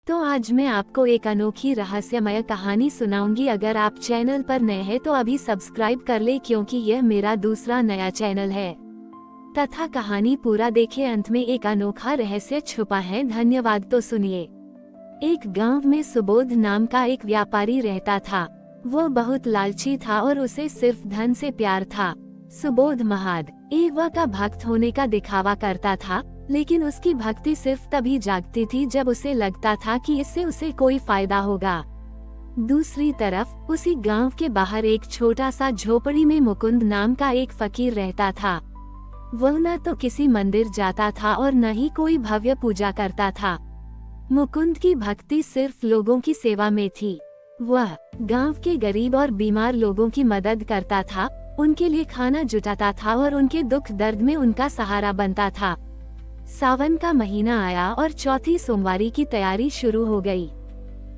तो आज मैं आपको एक अनोखी रहस्यमय कहानी सुनाऊंगी। अगर आप चैनल पर नए हैं तो अभी सब्सक्राइब कर ले, क्योंकि यह मेरा दूसरा नया चैनल है। तथा कहानी पूरा देखे, अंत में एक अनोखा रहस्य छुपा है। धन्यवाद। तो सुनिए। एक गांव में सुबोध नाम का एक व्यापारी रहता था। वो बहुत लालची था और उसे सिर्फ धन से प्यार था। सुबोध महादेव का भक्त होने का दिखावा करता था, लेकिन उसकी भक्ति सिर्फ तभी जागती थी जब उसे लगता था कि इससे उसे कोई फायदा होगा। दूसरी तरफ उसी गांव के बाहर एक छोटा सा झोपड़ी में मुकुंद नाम का एक फकीर रहता था। वह न तो किसी मंदिर जाता था और न ही कोई भव्य पूजा करता था। मुकुंद की भक्ति सिर्फ लोगों की सेवा में थी। वह गांव के गरीब और बीमार लोगों की मदद करता था, उनके लिए खाना जुटाता था और उनके दुख दर्द में उनका सहारा बनता था। सावन का महीना आया और चौथी सोमवारी की तैयारी शुरू हो गई।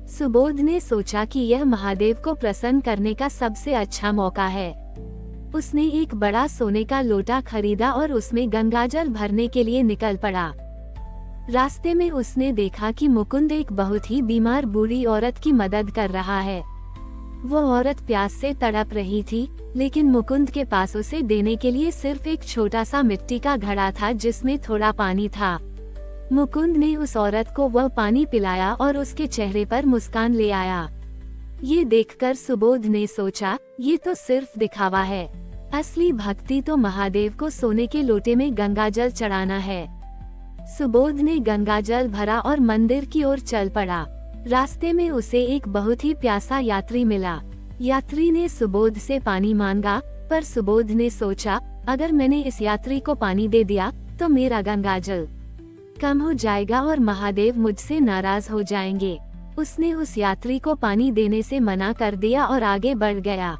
सुबोध ने सोचा कि यह महादेव को प्रसन्न करने का सबसे अच्छा मौका है। उसने एक बड़ा सोने का लोटा खरीदा और उसमें गंगाजल भरने के लिए निकल पड़ा। रास्ते में उसने देखा कि मुकुंद एक बहुत ही बीमार बूढ़ी औरत की मदद कर रहा है। वो औरत प्यास से तड़प रही थी, लेकिन मुकुंद के पास उसे देने के लिए सिर्फ एक छोटा सा मिट्टी का घड़ा था जिसमें थोड़ा पानी था। मुकुंद ने उस औरत को वह पानी पिलाया और उसके चेहरे पर मुस्कान ले आया। ये देखकर सुबोध ने सोचा, ये तो सिर्फ दिखावा है। असली भक्ति तो महादेव को सोने के लोटे में गंगाजल चढ़ाना है। सुबोध ने गंगाजल भरा और मंदिर की ओर चल पड़ा। रास्ते में उसे एक बहुत ही प्यासा यात्री मिला। यात्री ने सुबोध से पानी मांगा, पर सुबोध ने सोचा, अगर मैंने इस यात्री को पानी दे दिया तो मेरा गंगाजल कम हो जाएगा और महादेव मुझसे नाराज हो जाएंगे। उसने उस यात्री को पानी देने से मना कर दिया और आगे बढ़ गया।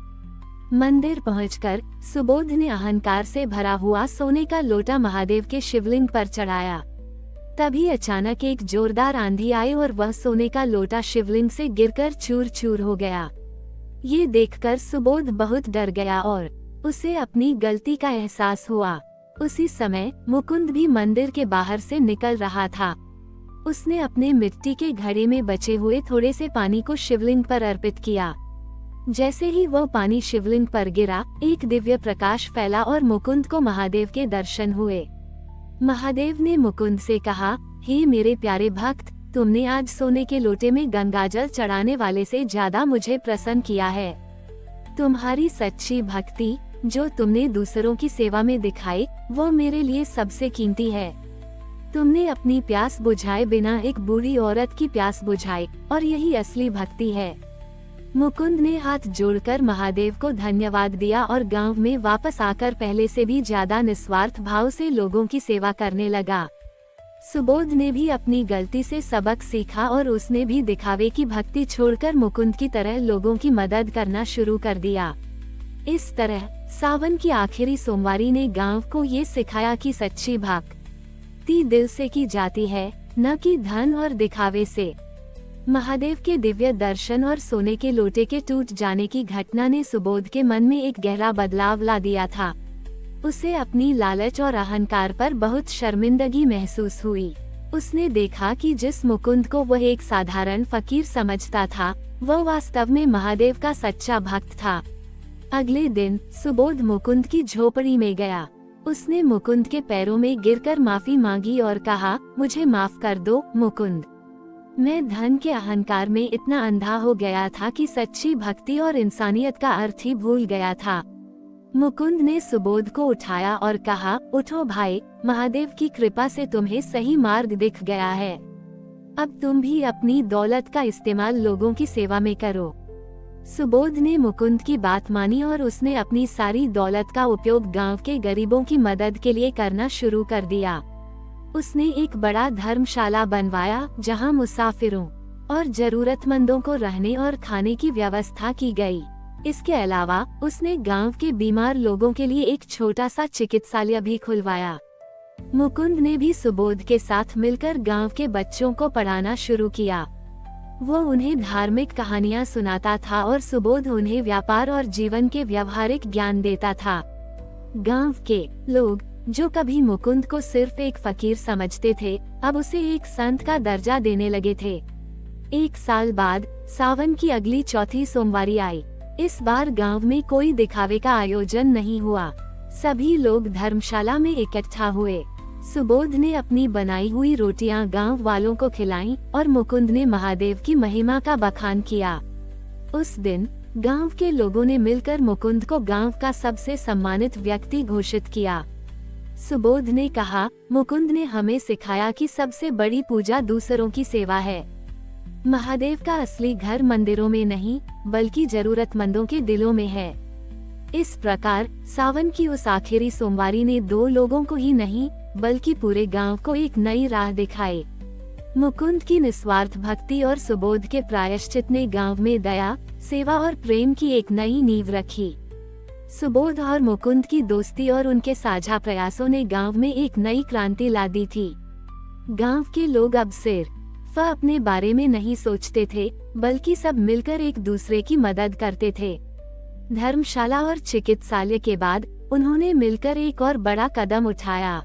मंदिर पहुंचकर सुबोध ने अहंकार से भरा हुआ सोने का लोटा महादेव के शिवलिंग पर चढ़ाया। तभी अचानक एक जोरदार आंधी आई और वह सोने का लोटा शिवलिंग से गिरकर चूर चूर हो गया। ये देखकर सुबोध बहुत डर गया और उसे अपनी गलती का एहसास हुआ। उसी समय मुकुंद भी मंदिर के बाहर से निकल रहा था। उसने अपने मिट्टी के घड़े में बचे हुए थोड़े से पानी को शिवलिंग पर अर्पित किया। जैसे ही वह पानी शिवलिंग पर गिरा, एक दिव्य प्रकाश फैला और मुकुंद को महादेव के दर्शन हुए। महादेव ने मुकुंद से कहा, हे मेरे प्यारे भक्त, तुमने आज सोने के लोटे में गंगाजल चढ़ाने वाले से ज्यादा मुझे प्रसन्न किया है। तुम्हारी सच्ची भक्ति जो तुमने दूसरों की सेवा में दिखाई, वो मेरे लिए सबसे कीमती है। तुमने अपनी प्यास बुझाए बिना एक बूढ़ी औरत की प्यास बुझाई, और यही असली भक्ति है। मुकुंद ने हाथ जोड़कर महादेव को धन्यवाद दिया और गांव में वापस आकर पहले से भी ज्यादा निस्वार्थ भाव से लोगों की सेवा करने लगा। सुबोध ने भी अपनी गलती से सबक सीखा और उसने भी दिखावे की भक्ति छोड़कर मुकुंद की तरह लोगों की मदद करना शुरू कर दिया। इस तरह सावन की आखिरी सोमवारी ने गांव को ये सिखाया कि सच्ची भक्ति दिल से की जाती है, न कि धन और दिखावे से। महादेव के दिव्य दर्शन और सोने के लोटे के टूट जाने की घटना ने सुबोध के मन में एक गहरा बदलाव ला दिया था। उसे अपनी लालच और अहंकार पर बहुत शर्मिंदगी महसूस हुई। उसने देखा कि जिस मुकुंद को वह एक साधारण फकीर समझता था, वह वास्तव में महादेव का सच्चा भक्त था। अगले दिन सुबोध मुकुंद की झोपड़ी में गया। उसने मुकुंद के पैरों में गिरकर माफी मांगी और कहा, मुझे माफ कर दो मुकुंद। मैं धन के अहंकार में इतना अंधा हो गया था कि सच्ची भक्ति और इंसानियत का अर्थ ही भूल गया था। मुकुंद ने सुबोध को उठाया और कहा, उठो भाई, महादेव की कृपा से तुम्हें सही मार्ग दिख गया है। अब तुम भी अपनी दौलत का इस्तेमाल लोगों की सेवा में करो। सुबोध ने मुकुंद की बात मानी और उसने अपनी सारी दौलत का उपयोग गांव के गरीबों की मदद के लिए करना शुरू कर दिया। उसने एक बड़ा धर्मशाला बनवाया जहां मुसाफिरों और जरूरतमंदों को रहने और खाने की व्यवस्था की गई। इसके अलावा उसने गांव के बीमार लोगों के लिए एक छोटा सा चिकित्सालय भी खुलवाया। मुकुंद ने भी सुबोध के साथ मिलकर गांव के बच्चों को पढ़ाना शुरू किया। वो उन्हें धार्मिक कहानियां सुनाता था और सुबोध उन्हें व्यापार और जीवन के व्यवहारिक ज्ञान देता था। गांव के लोग जो कभी मुकुंद को सिर्फ एक फकीर समझते थे, अब उसे एक संत का दर्जा देने लगे थे। एक साल बाद सावन की अगली चौथी सोमवारी आई। इस बार गांव में कोई दिखावे का आयोजन नहीं हुआ। सभी लोग धर्मशाला में इकट्ठा हुए। सुबोध ने अपनी बनाई हुई रोटियां गांव वालों को खिलाईं और मुकुंद ने महादेव की महिमा का बखान किया। उस दिन गांव के लोगों ने मिलकर मुकुंद को गांव का सबसे सम्मानित व्यक्ति घोषित किया। सुबोध ने कहा, मुकुंद ने हमें सिखाया कि सबसे बड़ी पूजा दूसरों की सेवा है। महादेव का असली घर मंदिरों में नहीं, बल्कि जरूरतमंदों के दिलों में है। इस प्रकार सावन की उस आखिरी सोमवारी ने दो लोगों को ही नहीं, बल्कि पूरे गांव को एक नई राह दिखाई। मुकुंद की निस्वार्थ भक्ति और सुबोध के प्रायश्चित ने गांव में दया, सेवा और प्रेम की एक नई नींव रखी। सुबोध और मुकुंद की दोस्ती और उनके साझा प्रयासों ने गांव में एक नई क्रांति ला दी थी। गांव के लोग अब सिर्फ अपने बारे में नहीं सोचते थे, बल्कि सब मिलकर एक दूसरे की मदद करते थे। धर्मशाला और चिकित्सालय के बाद उन्होंने मिलकर एक और बड़ा कदम उठाया।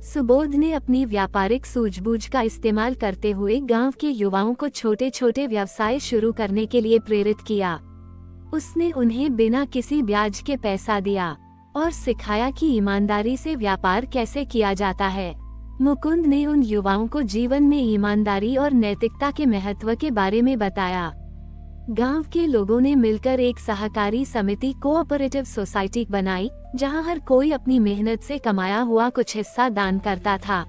सुबोध ने अपनी व्यापारिक सूझबूझ का इस्तेमाल करते हुए गांव के युवाओं को छोटे छोटे व्यवसाय शुरू करने के लिए प्रेरित किया। उसने उन्हें बिना किसी ब्याज के पैसा दिया और सिखाया कि ईमानदारी से व्यापार कैसे किया जाता है। मुकुंद ने उन युवाओं को जीवन में ईमानदारी और नैतिकता के महत्व के बारे में बताया। गांव के लोगों ने मिलकर एक सहकारी समिति कोऑपरेटिव सोसाइटी बनाई, जहां हर कोई अपनी मेहनत से कमाया हुआ कुछ हिस्सा दान करता था।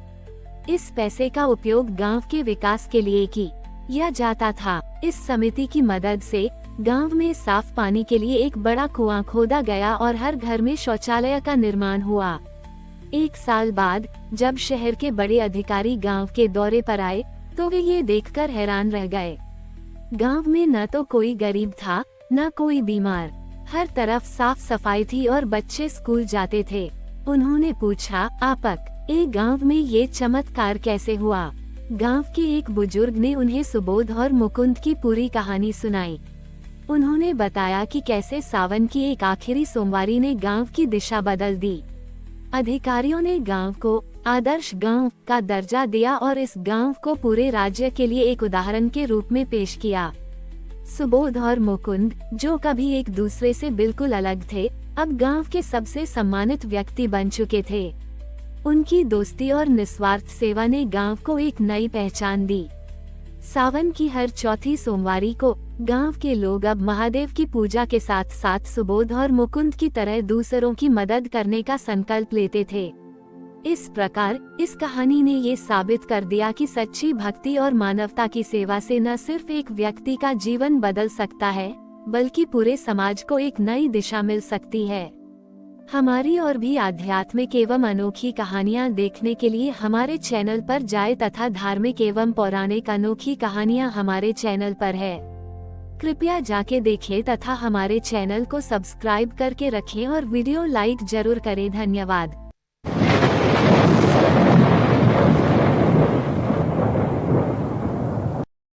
इस पैसे का उपयोग गांव के विकास के लिए किया जाता था। इस समिति की मदद से गांव में साफ पानी के लिए एक बड़ा कुआं खोदा गया और हर घर में शौचालय का निर्माण हुआ। एक साल बाद जब शहर के बड़े अधिकारी गांव के दौरे पर आए, तो वे ये देखकर हैरान रह गए। गांव में न तो कोई गरीब था, न कोई बीमार। हर तरफ साफ सफाई थी और बच्चे स्कूल जाते थे। उन्होंने पूछा, आपक एक गांव में ये चमत्कार कैसे हुआ? गांव के एक बुजुर्ग ने उन्हें सुबोध और मुकुंद की पूरी कहानी सुनाई। उन्होंने बताया कि कैसे सावन की एक आखिरी सोमवारी ने गांव की दिशा बदल दी। अधिकारियों ने गांव को आदर्श गांव का दर्जा दिया और इस गांव को पूरे राज्य के लिए एक उदाहरण के रूप में पेश किया। सुबोध और मुकुंद, जो कभी एक दूसरे से बिल्कुल अलग थे, अब गांव के सबसे सम्मानित व्यक्ति बन चुके थे। उनकी दोस्ती और निस्वार्थ सेवा ने गांव को एक नई पहचान दी। सावन की हर चौथी सोमवारी को गांव के लोग अब महादेव की पूजा के साथ साथ सुबोध और मुकुंद की तरह दूसरों की मदद करने का संकल्प लेते थे। इस प्रकार इस कहानी ने ये साबित कर दिया कि सच्ची भक्ति और मानवता की सेवा से न सिर्फ एक व्यक्ति का जीवन बदल सकता है, बल्कि पूरे समाज को एक नई दिशा मिल सकती है। हमारी और भी आध्यात्मिक एवं अनोखी कहानियाँ देखने के लिए हमारे चैनल पर जाएं तथा धार्मिक एवं पौराणिक अनोखी कहानियाँ हमारे चैनल पर है। कृपया जाके देखें तथा हमारे चैनल को सब्सक्राइब करके रखें और वीडियो लाइक जरूर करें। धन्यवाद।